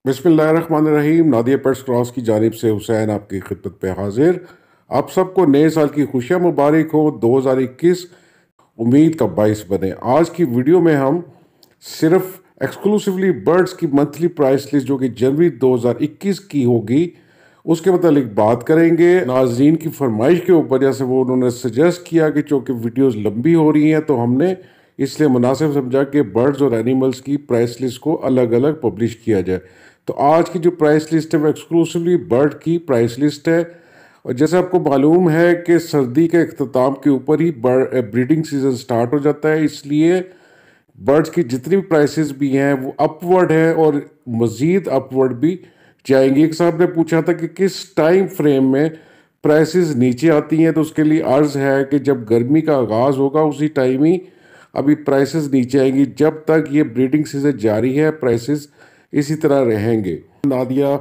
बिस्मिल्लाहिर्रहमानिर्रहीम। Nadia pets cross की जानिब से हुसैन आपकी खिदमत पे हाजिर। आप सबको नए साल की खुशियाँ मुबारक हो। 2021 उम्मीद का बाइस बने। आज की वीडियो में हम सिर्फ एक्सक्लूसिवली बर्ड्स की मंथली प्राइस लिस्ट जो कि जनवरी 2021 की होगी उसके मतलब बात करेंगे। नाजरीन की फरमाइश के ऊपर, जैसे वो उन्होंने सजेस्ट किया कि चूँकि वीडियोस लंबी हो रही हैं तो हमने इसलिए मुनासिब समझा कि बर्ड्स और एनिमल्स की प्राइस लिस्ट को अलग अलग पब्लिश किया जाए। तो आज की जो प्राइस लिस्ट है वो एक्सक्लूसिवली बर्ड की प्राइस लिस्ट है। और जैसे आपको मालूम है कि सर्दी के अख्ताम के ऊपर ही ब्रीडिंग सीजन स्टार्ट हो जाता है, इसलिए बर्ड्स की जितनी भी प्राइसेस भी हैं वो अपवर्ड है और मज़ीद अपवर्ड भी जाएंगी। एक साहब ने पूछा था कि किस टाइम फ्रेम में प्राइसेस नीचे आती हैं, तो उसके लिए अर्ज़ है कि जब गर्मी का आगाज़ होगा उसी टाइम ही अभी प्राइसेस नीचे आएंगी। जब तक ये ब्रीडिंग सीजन जारी है प्राइसेस इसी तरह रहेंगे। नादिया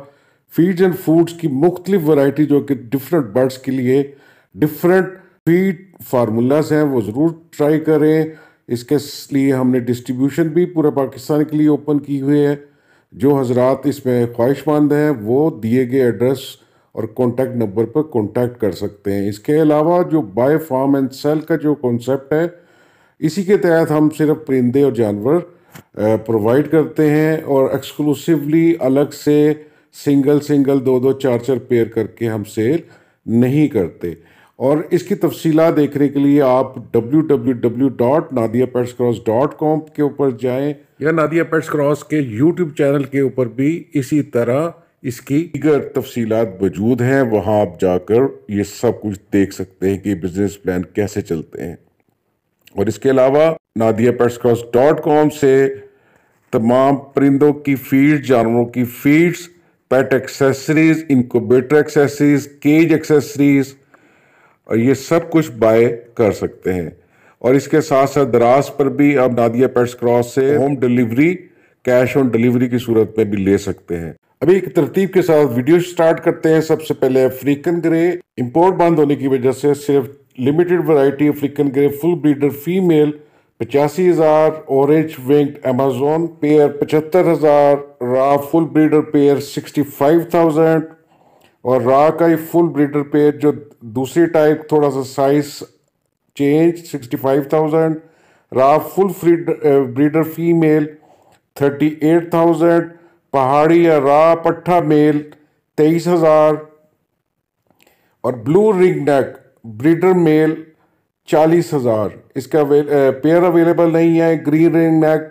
फीड्स एंड फूड्स की मुख्तलिफ वैरायटी जो कि डिफरेंट बर्ड्स के लिए डिफरेंट फीड फार्मूलाज हैं वो ज़रूर ट्राई करें। इसके लिए हमने डिस्ट्रीब्यूशन भी पूरे पाकिस्तान के लिए ओपन की हुई है। जो हजरात इसमें ख्वाहिशमंद हैं वो दिए गए एड्रेस और कॉन्टैक्ट नंबर पर कॉन्टैक्ट कर सकते हैं। इसके अलावा जो बाय फार्म एंड सेल का जो कॉन्सेप्ट है, इसी के तहत हम सिर्फ परिंदे और जानवर प्रोवाइड करते हैं और एक्सक्लूसिवली अलग से सिंगल दो दो चार चार पेयर करके हम सेल नहीं करते। और इसकी तफसीलात देखने के लिए आप www.nadiapetscross.com के ऊपर जाएं या नादिया पेट्स क्रॉस के YouTube चैनल के ऊपर भी इसी तरह इसकी दीगर तफसीलात मौजूद हैं। वहाँ आप जाकर ये सब कुछ देख सकते हैं कि बिजनेस प्लान कैसे चलते हैं। और इसके अलावा nadiapetscross.com से तमाम परिंदों की फीड, जानवरों की feeds, pet accessories, incubator accessories, cage accessories और ये सब कुछ बाय कर सकते हैं। और इसके साथ साथ दराज पर भी आप नादिया पेट्स क्रॉस से home delivery, cash on delivery की सूरत में भी ले सकते हैं। अभी एक तरतीब के साथ वीडियो स्टार्ट करते हैं। सबसे पहले अफ्रीकन ग्रे। इंपोर्ट बंद होने की वजह से सिर्फ limited variety African grey full breeder female 85,000, orange winged Amazon pair 75,000, रा फुल ब्रीडर पेयर 65,000 और रा का ही फुल ब्रीडर पेयर जो दूसरी टाइप थोड़ा सा साइज चेंज 65,000, रा फुल ब्रीडर फीमेल 38,000, पहाड़ी या रा पट्ठा मेल 23,000 और blue ring neck breeder male 40,000। इसका पेयर अवेलेबल नहीं है। ग्रीन रिंग नेक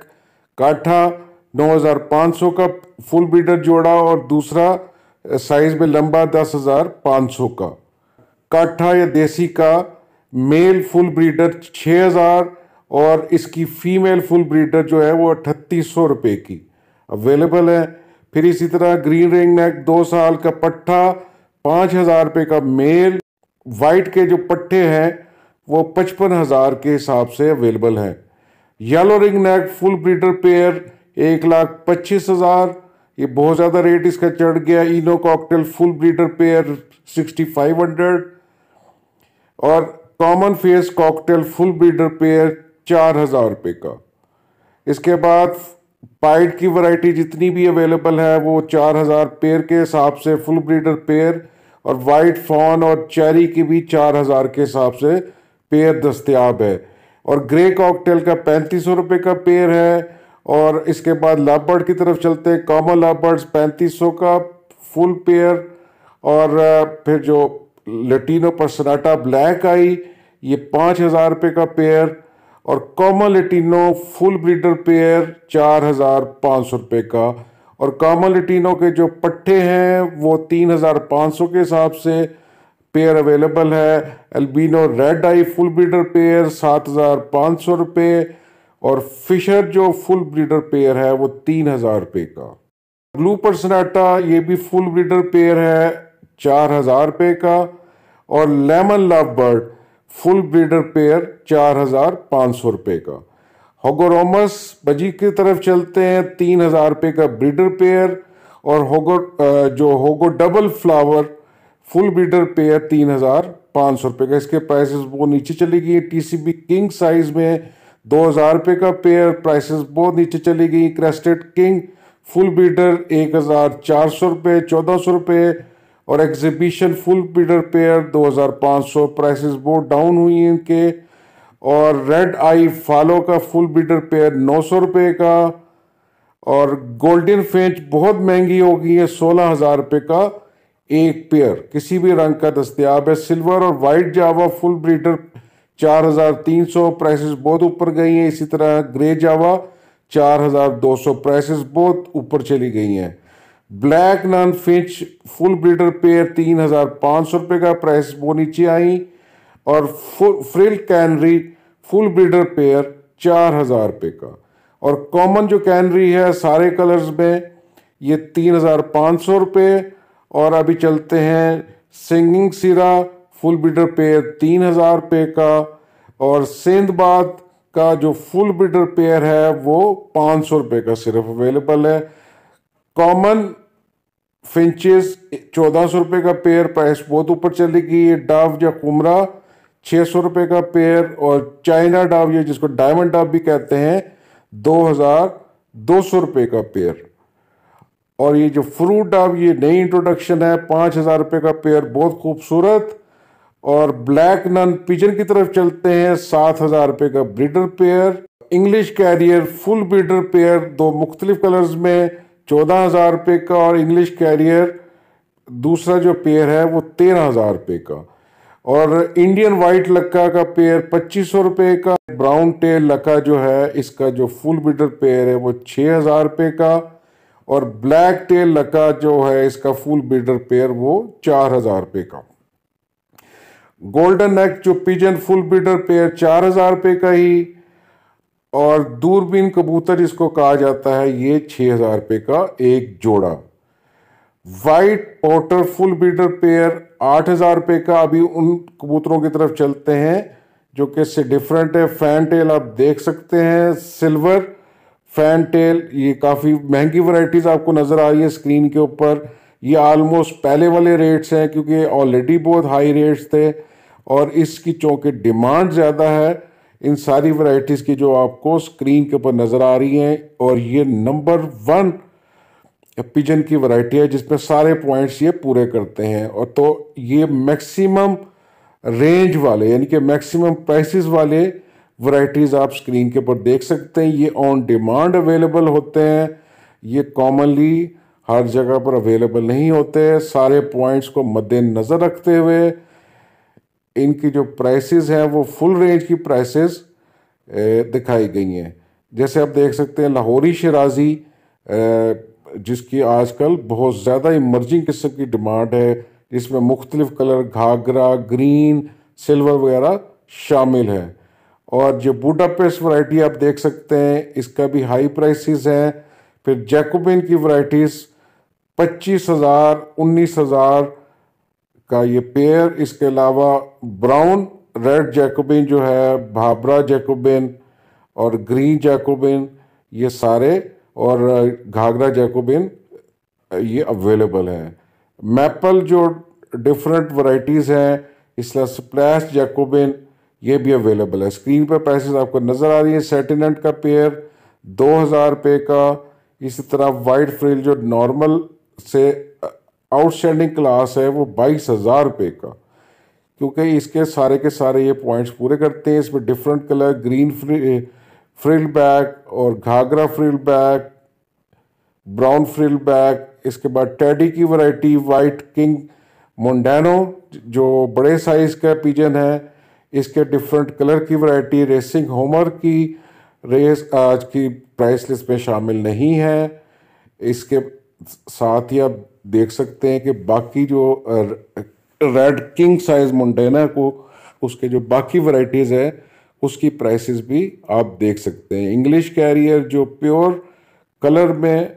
काठा 9,500 का फुल ब्रीडर जोड़ा और दूसरा साइज में लंबा 10,500 का। काठा या देसी का मेल फुल ब्रीडर 6,000 और इसकी फीमेल फुल ब्रीडर जो है वो 3,800 रुपये की अवेलेबल है। फिर इसी तरह ग्रीन रिंग नेक 2 साल का पट्ठा 5,000 रुपये का मेल। वाइट के जो पट्टे हैं वो 55,000 के हिसाब से अवेलेबल हैं। Yellow ring neck full breeder pair 1,25,000, ये बहुत ज़्यादा रेट इसका चढ़ गया। इनो कॉकटेल फुल ब्रीडर पेयर 6,500 और common face cocktail full breeder pair 4,000 रुपये का। इसके बाद पाइड की वैरायटी जितनी भी अवेलेबल है वो 4,000 पेयर के हिसाब से फुल ब्रीडर पेयर और वाइट फॉन और चेरी की भी 4,000 के हिसाब से पेयर दस्तयाब है। और ग्रे कॉकटेल का 3,500 रुपये का पेयर है। और इसके बाद लवबर्ड की तरफ चलते हैं। कॉमन लवबर्ड्स 3,500 का फुल पेयर और फिर जो लैटिनो पर्सनाटा ब्लैक आई ये 5,000 रुपये का पेयर और common Latino full breeder pair 4,500 रुपये का। और कॉमन लैटिनो के जो पट्टे हैं वो 3,500 के हिसाब से पेयर अवेलेबल है। अल्बिनो रेड आई फुल ब्रीडर पेयर 7,500 रुपये और फिशर जो फुल ब्रीडर पेयर है वो 3,000 रुपये का। ब्लू पर्सनाटा ये भी फुल ब्रीडर पेयर है 4,000 रुपये का। और lemon love bird full breeder pair 4,500 रुपये का। होगोरोमस बजी की तरफ चलते हैं 3,000 रुपये का ब्रीडर पेयर और होगो double flower full breeder pair 3,500 रुपये का। इसके प्राइसेस वो नीचे चली गई। टीसीबी किंग साइज में 2,000 रुपये का पेयर, प्राइसेस बहुत नीचे चली गई। क्रेस्टेड किंग फुल बीडर 1400 रुपये, 1400 रुपये, और exhibition full bidder pair 2500। Prices बहुत डाउन हुई हैं इनके। और रेड आई फॉलो का फुल बीडर पेयर 900 रुपये का। और गोल्डन फिंच बहुत महंगी हो गई है, 16,000 रुपये का एक पेयर, किसी भी रंग का दस्तयाब है। सिल्वर और white Java full breeder 4,300, prices बहुत ऊपर गई हैं। इसी तरह ग्रे जावा 4,200, प्राइसेस बहुत ऊपर चली गई हैं। Black nun finch full breeder pair 3,500 रुपये का, प्राइस बहुत नीचे आई। और frill canary full breeder pair 4,000 रुपये का। और कॉमन जो कैनरी है सारे कलर्स में, ये 3,500 रुपये। और अभी चलते हैं सिंगिंग सिरा फुल ब्रीडर पेयर 3,000 रुपये का। और सिंदबाद का जो फुल ब्रीडर पेयर है वो 500 रुपये का सिर्फ अवेलेबल है। कॉमन फिंचेस 1400 रुपये का पेयर, प्राइस बहुत ऊपर चली गई है। डव या कुमरा 600 रुपये का पेयर। और चाइना डव या जिसको डायमंड डव भी कहते हैं 2,200 रुपये का पेयर। और ये जो फ्रूट डव ये नई इंट्रोडक्शन है, 5,000 रुपये का पेयर, बहुत खूबसूरत। और ब्लैक नन पिजन की तरफ चलते हैं, 7,000 रुपये का breeder pair. English carrier full breeder pair दो मुख्तलिफ कलर्स में 14,000 रुपये का। और इंग्लिश कैरियर दूसरा जो पेयर है वो 13,000 रुपये का। और इंडियन वाइट लक्का का पेयर 2,500 रुपये का। ब्राउन टेल लक्का जो है इसका जो फुल ब्रीडर पेयर है वो 6,000 रुपये का। और ब्लैक टेल लक्का जो है इसका फुल ब्रीडर पेयर वो 4,000 रुपये का। गोल्डन नेक जो पिजन फुल ब्रीडर पेयर 4,000 रुपये का ही। और दूरबीन कबूतर जिसको कहा जाता है ये 6,000 रुपये का एक जोड़ा। White porter full breeder pair 8,000 रुपये का। अभी उन कबूतरों की तरफ चलते हैं जो कि इससे डिफरेंट है। फैन टेल आप देख सकते हैं, सिल्वर फैन टेल, ये काफ़ी महंगी वैरायटीज़ आपको नज़र आ रही है स्क्रीन के ऊपर। ये ऑलमोस्ट पहले वाले रेट्स हैं क्योंकि ऑलरेडी बहुत हाई रेट्स थे और इसकी चूँकि डिमांड ज़्यादा है इन सारी वैरायटीज़ की जो आपको स्क्रीन के ऊपर नज़र आ रही हैं। और ये नंबर 1 पिजन की वैरायटी है जिसमें सारे पॉइंट्स ये पूरे करते हैं। और तो ये मैक्सिमम रेंज वाले यानी कि मैक्सिमम प्राइसेस वाले वैरायटीज़ आप स्क्रीन के ऊपर देख सकते हैं। ये ऑन डिमांड अवेलेबल होते हैं, ये कॉमनली हर जगह पर अवेलेबल नहीं होते। सारे पॉइंट्स को मद्देनज़र रखते हुए इनकी जो प्राइसेस हैं वो फुल रेंज की प्राइसेस दिखाई गई हैं। जैसे आप देख सकते हैं लाहौरी शराजी जिसकी आजकल बहुत ज़्यादा इमर्जिंग किस्म की डिमांड है, जिसमें मुख्तलिफ कलर घाघरा, ग्रीन, सिल्वर वगैरह शामिल है। और जो बुडापेस्ट वैरायटी आप देख सकते हैं इसका भी हाई प्राइसेस हैं। फिर जैकोबिन की वैरायटीज़ 25,000, 19,000 का ये पेयर। इसके अलावा ब्राउन रेड जैकोबिन जो है, भाबरा जैकोबिन और ग्रीन जैकोबिन ये सारे, और घाघरा जैकोबिन ये अवेलेबल हैं। मैपल जो डिफरेंट वैरायटीज़ हैं, इसलिए स्प्लैश जैकोबिन ये भी अवेलेबल है। स्क्रीन पर प्राइसेस आपको नज़र आ रही है। सेटिनेंट का पेयर 2,000 रुपये का। इसी तरह वाइट फ्रिल जो नॉर्मल से आउटस्टैंडिंग क्लास है वो 22,000 रुपये का, क्योंकि इसके सारे के सारे ये पॉइंट्स पूरे करते हैं। इसमें different colour green frill back और घाघरा frill back, brown frill back. इसके बाद टेडी की वैरायटी वाइट किंग मोंडानो जो बड़े साइज़ का पिजन है, इसके डिफरेंट कलर की वैरायटी। रेसिंग होमर की रेस आज की प्राइस लिस्ट में शामिल नहीं है। इसके साथ ही आप देख सकते हैं कि बाकी जो रेड किंग साइज मोंडाना को उसके जो बाकी वैरायटीज़ है उसकी प्राइसेस भी आप देख सकते हैं। इंग्लिश कैरियर जो प्योर कलर में,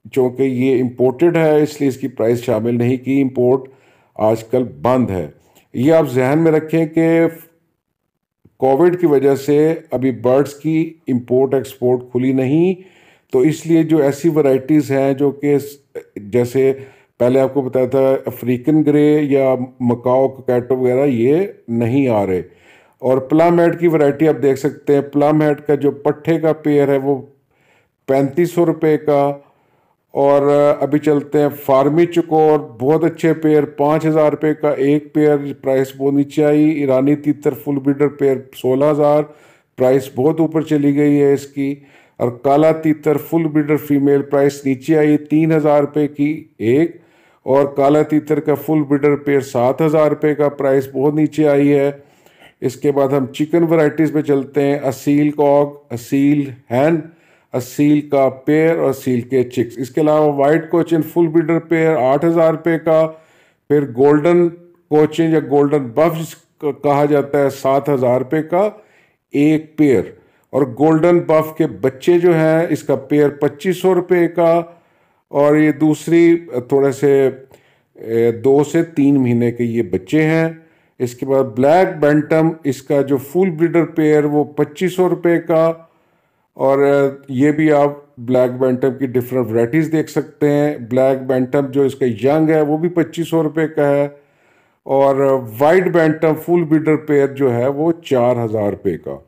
चूँकि ये इंपोर्टेड है इसलिए इसकी प्राइस शामिल नहीं की, इंपोर्ट आजकल बंद है। ये आप जहन में रखें कि कोविड की वजह से अभी बर्ड्स की इंपोर्ट एक्सपोर्ट खुली नहीं, तो इसलिए जो ऐसी वैरायटीज़ हैं जो कि जैसे पहले आपको बताया था अफ्रीकन ग्रे या मकाओ कैटो वगैरह ये नहीं आ रहे। और प्लम हेड की वैरायटी आप देख सकते हैं। प्लम हेड का जो पट्ठे का पेयर है वो 3,500 रुपये का। और अभी चलते हैं फार्मी चकोर, बहुत अच्छे पेयर, 5,000 रुपये का एक पेयर, प्राइस बहुत नीचे आई। ईरानी तीतर फुल ब्रीडर पेयर 16,000, प्राइस बहुत ऊपर चली गई है इसकी। और काला तीतर फुल ब्रीडर फीमेल, प्राइस नीचे आई 3,000 रुपये की एक। और काला तीतर का फुल ब्रीडर पेयर 7,000 रुपये का, प्राइस बहुत नीचे आई है। इसके बाद हम चिकन वैरायटीज़ पे चलते हैं। असील कॉक, असील हैन, असील का पेयर और असील के चिक्स। इसके अलावा white Cochin full breeder pair 8,000 रुपये का। फिर गोल्डन कोचिन या गोल्डन बफ कहा जाता है 7,000 रुपये का एक पेयर। और गोल्डन बफ के बच्चे जो हैं इसका पेयर 2,500 रुपये का। और ये दूसरी थोड़े से 2 से 3 महीने के ये बच्चे हैं। इसके बाद ब्लैक बैंटम, इसका जो फुल ब्रीडर पेयर वो 2,500 रुपये का। और ये भी आप ब्लैक बैंटम की डिफरेंट वैरायटीज़ देख सकते हैं। ब्लैक बैंटम जो इसका यंग है वो भी 2,500 रुपये का है। और white bantam full breeder pair जो है वो 4,000 रुपये का।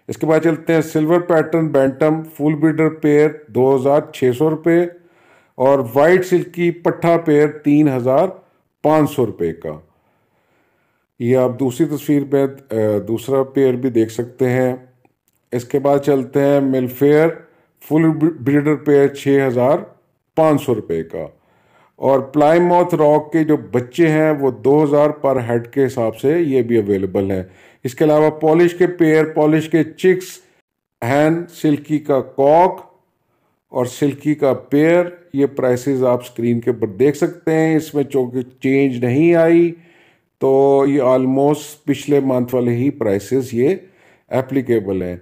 इसके बाद चलते हैं silver pattern bantam full breeder pair 2,600 रुपये। और वाइट सिल्की पट्ठा पेयर 3,500 रुपये का। ये आप दूसरी तस्वीर में दूसरा पेयर भी देख सकते हैं। इसके बाद चलते हैं मिलफेयर फुल ब्रीडर पेयर 6,500 रुपये का। और प्लाईमाउथ रॉक के जो बच्चे हैं वो 2,000 पर हेड के हिसाब से ये भी अवेलेबल हैं। इसके अलावा पॉलिश के पेयर, पॉलिश के चिक्स, हैन, सिल्की का कॉक और सिल्की का पेयर, ये प्राइसेस आप स्क्रीन के ऊपर देख सकते हैं। इसमें चूँकि चेंज नहीं आई तो ये ऑलमोस्ट पिछले मंथ वाले ही प्राइसेस ये एप्लीकेबल हैं।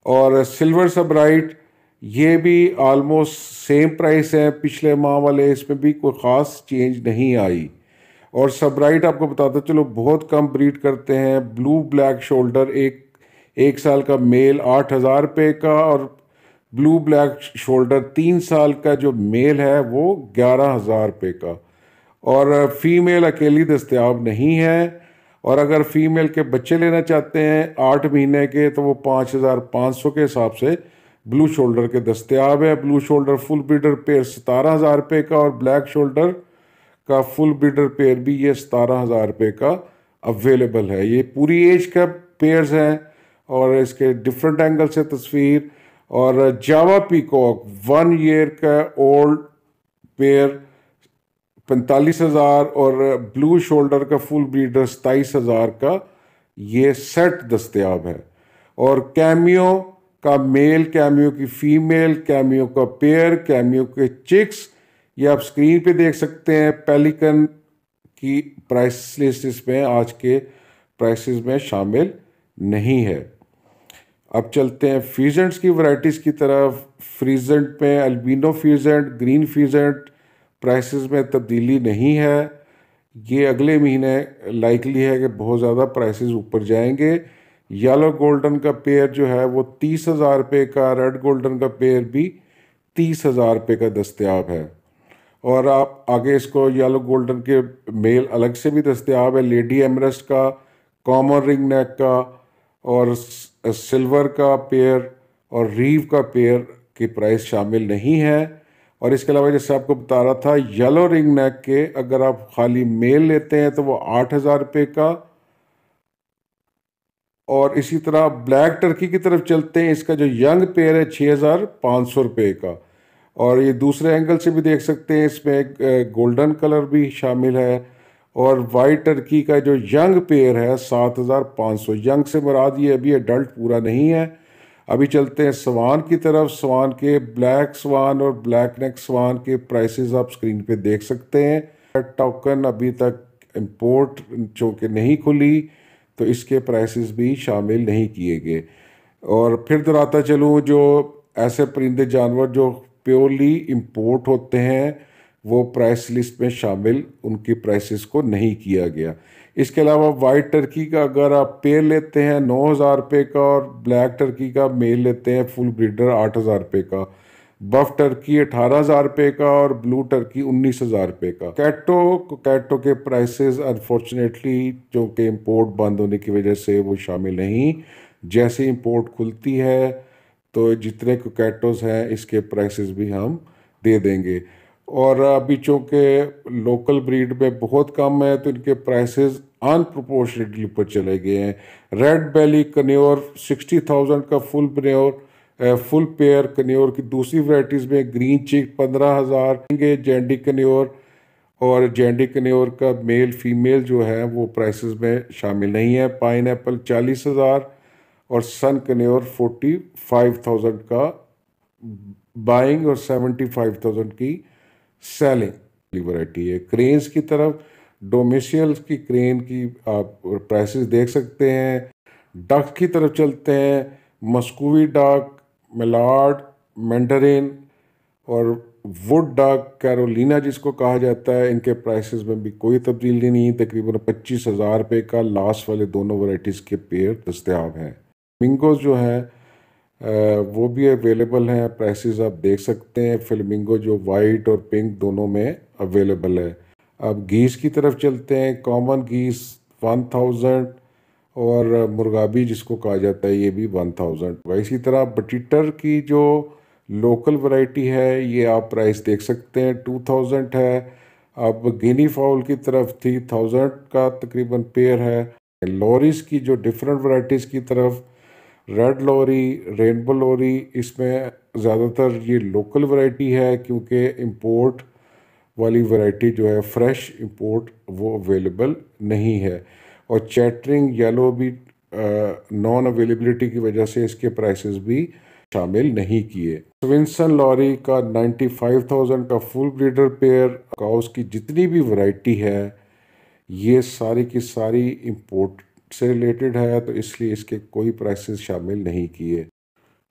और सिल्वर सबराइट ये भी ऑलमोस्ट सेम प्राइस है पिछले माह वाले, इसमें भी कोई ख़ास चेंज नहीं आई। और सबराइट आपको बताता चलो बहुत कम ब्रीड करते हैं। ब्लू ब्लैक शोल्डर एक साल का मेल 8,000 रुपये का। और ब्लू ब्लैक शोल्डर 3 साल का जो मेल है वो 11,000 रुपये का। और फीमेल अकेली दस्तयाब नहीं है। और अगर फीमेल के बच्चे लेना चाहते हैं 8 महीने के तो वो 5,500 के हिसाब से ब्लू शोल्डर के दस्तयाब है। Blue shoulder full breeder pair 17,000 रुपये का। और ब्लैक शोल्डर का फुल ब्रीडर पेयर भी ये 17,000 रुपये का अवेलेबल है। ये पूरी एज का पेयर्स हैं और इसके डिफरेंट एंगल से तस्वीर। और जावा पीकॉक 1 ईयर का ओल्ड पेयर 45,000 और ब्लू शोल्डर का फुल ब्रीडर 27,000 का ये सेट दस्तयाब है। और कैमियो का मेल, कैमियो की फीमेल, कैमियो का पेयर, कैमियो के चिक्स, ये आप स्क्रीन पे देख सकते हैं। पेलिकन की प्राइस लिस्ट इसमें आज के प्राइसेस में शामिल नहीं है। अब चलते हैं फीजेंट्स की वैरायटीज़ की तरफ। फीजेंट में albino peasant, green peasant, prices में तब्दीली नहीं है। ये अगले महीने लाइकली है कि बहुत ज़्यादा प्राइसेस ऊपर जाएंगे। येलो गोल्डन का पेयर जो है वो 30,000 रुपये का। रेड गोल्डन का पेयर भी 30,000 रुपये का दस्तयाब है। और आप आगे इसको येलो गोल्डन के मेल अलग से भी दस्तयाब है। लेडी एमरेस्ट का, कॉमन रिंग नेक का और सिल्वर का पेयर और रीव का पेयर की प्राइस शामिल नहीं है। और इसके अलावा जैसे आपको बता रहा था येलो रिंग नेक के अगर आप खाली मेल लेते हैं तो वो 8,000 रुपये का। और इसी तरह ब्लैक टर्की की तरफ चलते हैं। इसका जो यंग पेयर है 6,500 रुपये का। और ये दूसरे एंगल से भी देख सकते हैं, इसमें गोल्डन कलर भी शामिल है। और वाइट टर्की का जो यंग पेयर है 7,500। यंग से मुराद ये अभी एडल्ट पूरा नहीं है। अभी चलते हैं स्वान की तरफ। स्वान के ब्लैक स्वान और ब्लैक नेक स्वान के प्राइसेस आप स्क्रीन पे देख सकते हैं। टोकन अभी तक इंपोर्ट जो कि नहीं खुली तो इसके प्राइसेस भी शामिल नहीं किए गए। और फिर दोहराता चलूँ, जो ऐसे परिंदे जानवर जो प्योरली इंपोर्ट होते हैं वो प्राइस लिस्ट में शामिल, उनकी प्राइसेस को नहीं किया गया। इसके अलावा वाइट टर्की का अगर आप पेयर लेते हैं 9,000 रुपये का। और ब्लैक टर्की का मेल लेते हैं फुल ब्रीडर 8,000 रुपये का। बफ टर्की 18,000 रुपये का। और ब्लू टर्की 19,000 रुपये का। कैटो के प्राइसेस अनफॉर्चुनेटली जो कि इंपोर्ट बंद होने की वजह से वो शामिल नहीं। जैसे इंपोर्ट खुलती है तो जितने कोकैटोस हैं इसके प्राइसेस भी हम दे देंगे। और अभी चूँकि लोकल ब्रीड में बहुत कम है तो इनके प्राइसेस अनप्रोपोर्शनेटली ऊपर चले गए हैं। रेड बेली कन्योर 60,000 का फुल पेयर कन्योर की दूसरी वैराइटीज़ में। ग्रीन चिक 15,000 के जैंडी कन्योर, और जैंडी कन्योर का मेल फीमेल जो है वो प्राइसेस में शामिल नहीं है। पाइन एप्पल 40,000 और सन कन्योर 45,000 का बाइंग और 75,000 की सेलिंग वैरायटी है। क्रेन्स की तरफ डोमेशियल्स की क्रेन की आप प्राइसेस देख सकते हैं। डक की तरफ चलते हैं। मस्कोवी डक, मेलार्ड, मैंडरिन और वुड डक कैरोलिना जिसको कहा जाता है, इनके प्राइसेस में भी कोई तब्दीली नहीं। तकरीबन 25,000 रुपये का लास्ट वाले दोनों वैराइटीज़ के पेयर दस्तयाब हैं। फ्लेमिंगोज जो हैं वो भी अवेलेबल हैं, प्राइसेस आप देख सकते हैं। फ्लेमिंगो जो वाइट और पिंक दोनों में अवेलेबल है। अब गीस की तरफ चलते हैं। कॉमन गीस 1000 और मुर्गाबी जिसको कहा जाता है ये भी 1000। इसी तरह बटीटर की जो लोकल वैरायटी है ये आप प्राइस देख सकते हैं 2000 है। अब गिनी फाउल की तरफ 3000 का तकरीबन पेयर है। लॉरीज की जो डिफरेंट वैराइटीज़ की तरफ रेड लॉरी, रेनबो लॉरी, इसमें ज़्यादातर ये लोकल वैरायटी है क्योंकि इंपोर्ट वाली वैरायटी जो है फ्रेश इंपोर्ट वो अवेलेबल नहीं है। और चैटरिंग येलो भी नॉन अवेलेबिलिटी की वजह से इसके प्राइसेस भी शामिल नहीं किए। स्विंसन लॉरी का 95,000 का फुल ब्रीडर पेयर। काउस की जितनी भी वैरायटी है ये सारी की सारी इंपोर्ट से रिलेटेड है तो इसलिए इसके कोई प्राइसेस शामिल नहीं किए।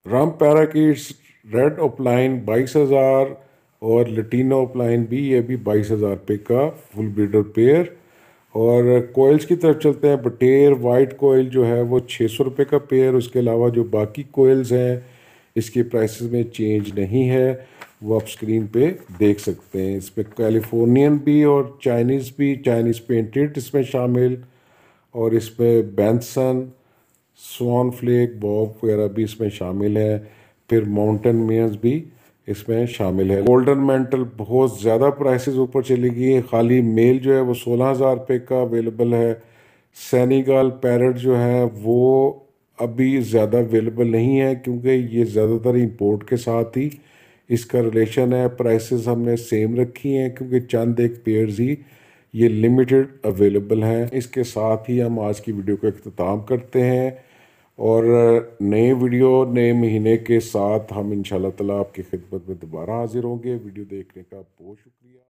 रम पैराकीट्स रेड ओपलाइन 22,000 और लटीनो ओपलाइन भी, ये भी 22,000 रुपये का फुल ब्रीडर पेयर। और कोयल्स की तरफ चलते हैं। बटेर वाइट कोयल जो है वो 600 रुपये का पेयर। उसके अलावा जो बाकी कोयल्स हैं इसके प्राइसेस में चेंज नहीं है, वो आप स्क्रीन पे देख सकते हैं। इसमें कैलिफोर्नियन भी और चाइनीज़ भी, चाइनीज़ पेंटेड इसमें शामिल, और इसमें बैंसन, स्वान फ्लेक, बॉब वगैरह भी इसमें शामिल है। फिर माउंटेन मेयर्स भी इसमें शामिल है। गोल्डन मेंटल बहुत ज़्यादा प्राइसेस ऊपर चली गई है। खाली मेल जो है वो 16,000 रुपये का अवेलेबल है। सेनेगल पैरट जो है वो अभी ज़्यादा अवेलेबल नहीं है क्योंकि ये ज़्यादातर इंपोर्ट के साथ ही इसका रिलेशन है। प्राइसेस हमने सेम रखी हैं क्योंकि चंद एक पेयर्स ही ये लिमिटेड अवेलेबल हैं। इसके साथ ही हम आज की वीडियो का इख्तिताम करते हैं और नए वीडियो नए महीने के साथ हम इंशाल्लाह ताला आपकी खिदमत में दोबारा हाजिर होंगे। वीडियो देखने का बहुत शुक्रिया।